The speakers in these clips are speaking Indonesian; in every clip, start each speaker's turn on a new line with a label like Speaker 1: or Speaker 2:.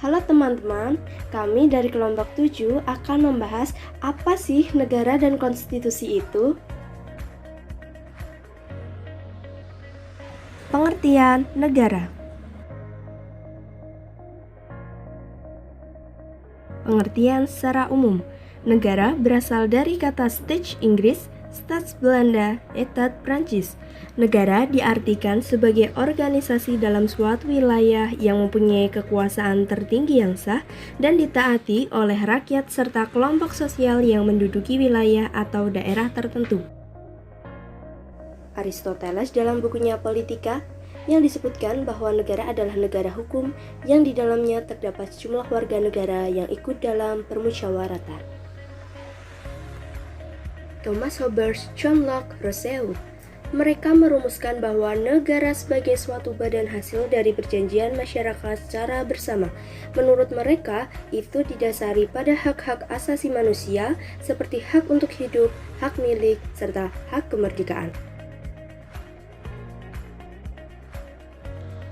Speaker 1: Halo teman-teman, kami dari kelompok 7 akan membahas apa sih negara dan konstitusi itu. Pengertian negara. Pengertian secara umum, negara berasal dari kata Staat Inggris, Staats Belanda, Etat Prancis. Negara diartikan sebagai organisasi dalam suatu wilayah yang mempunyai kekuasaan tertinggi yang sah dan ditaati oleh rakyat serta kelompok sosial yang menduduki wilayah atau daerah tertentu. Aristoteles dalam bukunya Politika yang disebutkan bahwa negara adalah negara hukum yang di dalamnya terdapat sejumlah warga negara yang ikut dalam permusyawaratan. Thomas Hobbes, John Locke, Rousseau, mereka merumuskan bahwa negara sebagai suatu badan hasil dari perjanjian masyarakat secara bersama. Menurut mereka, itu didasari pada hak-hak asasi manusia seperti hak untuk hidup, hak milik, serta hak kemerdekaan.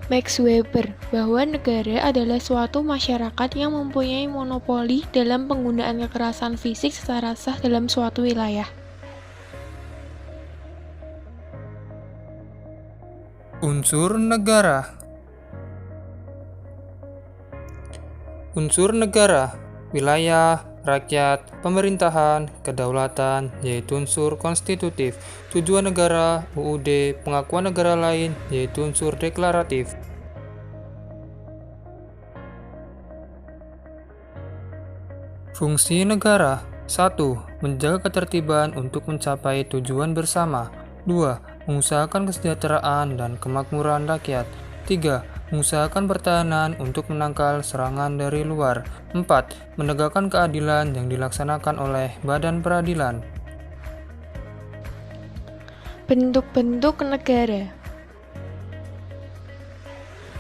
Speaker 2: Max Weber bahwa negara adalah suatu masyarakat yang mempunyai monopoli dalam penggunaan kekerasan fisik secara sah dalam suatu wilayah.
Speaker 3: Unsur negara. Unsur negara, wilayah, rakyat, pemerintahan, kedaulatan, yaitu unsur konstitutif. Tujuan negara, UUD, pengakuan negara lain, yaitu unsur deklaratif. Fungsi negara. 1. Menjaga ketertiban untuk mencapai tujuan bersama. 2. Mengusahakan kesejahteraan dan kemakmuran rakyat. 3. Mengusahakan pertahanan untuk menangkal serangan dari luar. 4. Menegakkan keadilan yang dilaksanakan oleh badan peradilan.
Speaker 2: Bentuk-bentuk negara.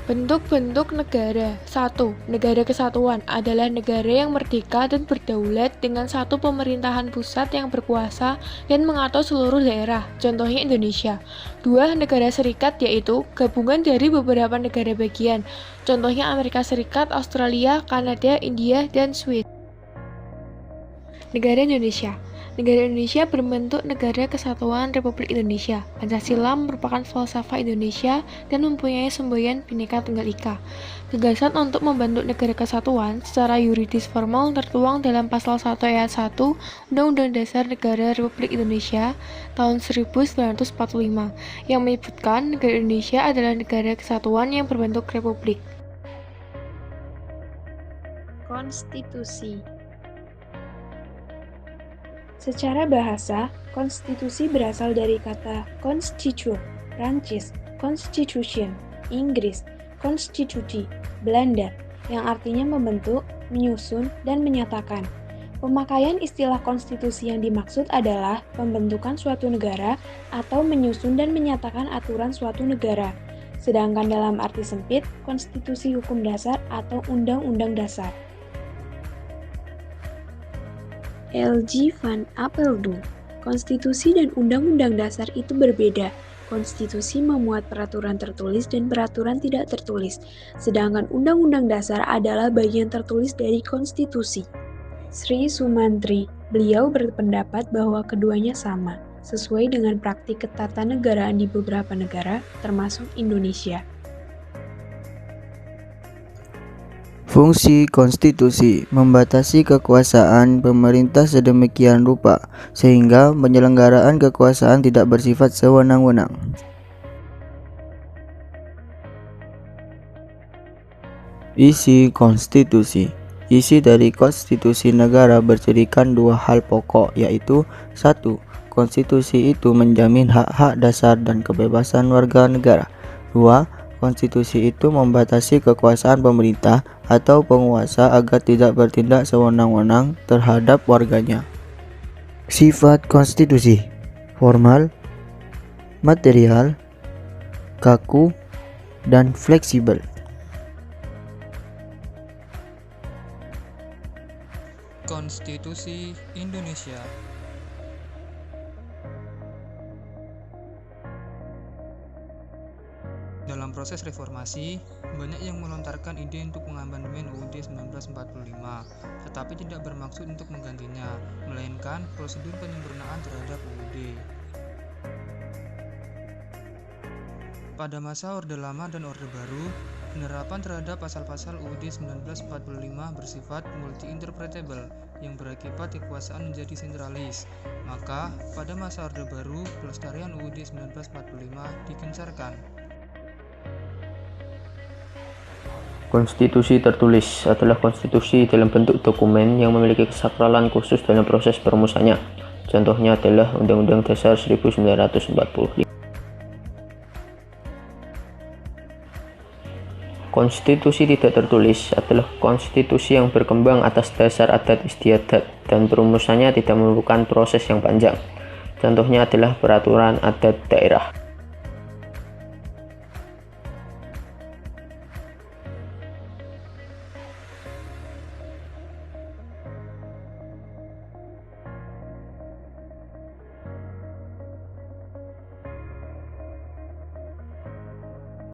Speaker 2: Bentuk-bentuk negara. 1. Negara kesatuan adalah negara yang merdeka dan berdaulat dengan satu pemerintahan pusat yang berkuasa dan mengatur seluruh daerah, contohnya Indonesia. 2. Negara serikat yaitu gabungan dari beberapa negara bagian, contohnya Amerika Serikat, Australia, Kanada, India, dan Swiss. Negara Indonesia. Negara Indonesia berbentuk Negara Kesatuan Republik Indonesia. Pancasila merupakan falsafah Indonesia dan mempunyai semboyan Bhinneka Tunggal Ika. Gagasan untuk membentuk negara kesatuan secara yuridis formal tertuang dalam Pasal 1 Ayat 1 Undang-Undang Dasar Negara Republik Indonesia tahun 1945 yang menyebutkan negara Indonesia adalah negara kesatuan yang berbentuk republik.
Speaker 4: Konstitusi. Secara bahasa, konstitusi berasal dari kata constitution, Prancis, constitution, Inggris, constitutie, Belanda, yang artinya membentuk, menyusun, dan menyatakan. Pemakaian istilah konstitusi yang dimaksud adalah pembentukan suatu negara atau menyusun dan menyatakan aturan suatu negara. Sedangkan dalam arti sempit, konstitusi hukum dasar atau undang-undang dasar. L.G. van Apeldoorn. Konstitusi dan undang-undang dasar itu berbeda. Konstitusi memuat peraturan tertulis dan peraturan tidak tertulis, sedangkan undang-undang dasar adalah bagian tertulis dari konstitusi. Sri Sumantri, beliau berpendapat bahwa keduanya sama, sesuai dengan praktik ketatanegaraan di beberapa negara, termasuk Indonesia.
Speaker 5: Fungsi konstitusi membatasi kekuasaan pemerintah sedemikian rupa sehingga penyelenggaraan kekuasaan tidak bersifat sewenang-wenang. Isi konstitusi. Isi dari konstitusi negara bercirikan dua hal pokok, yaitu 1. Konstitusi itu menjamin hak-hak dasar dan kebebasan warga negara. 2. Konstitusi itu membatasi kekuasaan pemerintah atau penguasa agar tidak bertindak sewenang-wenang terhadap warganya. Sifat konstitusi: formal, material, kaku, dan fleksibel.
Speaker 3: Konstitusi Indonesia. Dalam proses reformasi, banyak yang melontarkan ide untuk mengamandemen UUD 1945, tetapi tidak bermaksud untuk menggantinya, melainkan prosedur penyempurnaan terhadap UUD. Pada masa Orde Lama dan Orde Baru, penerapan terhadap pasal-pasal UUD 1945 bersifat multi-interpretable yang berakibat kekuasaan menjadi sentralis. Maka, pada masa Orde Baru, pelestarian UUD 1945 digencarkan.
Speaker 6: Konstitusi tertulis adalah konstitusi dalam bentuk dokumen yang memiliki kesakralan khusus dalam proses perumusannya. Contohnya adalah Undang-Undang Dasar 1945. Konstitusi tidak tertulis adalah konstitusi yang berkembang atas dasar adat istiadat dan perumusannya tidak memerlukan proses yang panjang. Contohnya adalah peraturan adat daerah.